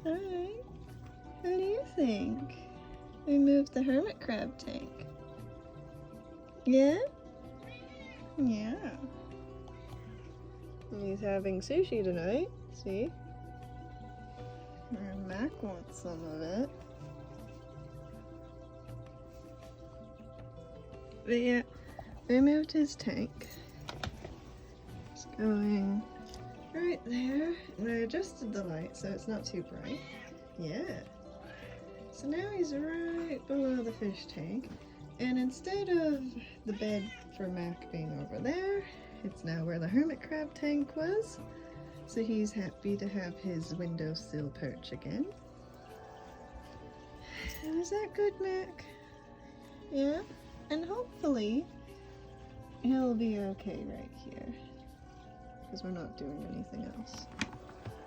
Alright. What do you think? We moved the hermit crab tank. Yeah? Yeah. He's having sushi tonight, see? And Mac wants some of it. But yeah, we moved his tank. It's going right there. And I adjusted the light so it's not too bright. Yeah. So now he's right below the fish tank. And instead of the bed for Mac being over there, it's now where the hermit crab tank was. So he's happy to have his windowsill perch again. Is that good, Mac? Yeah? And hopefully he'll be okay right here, because we're not doing anything else.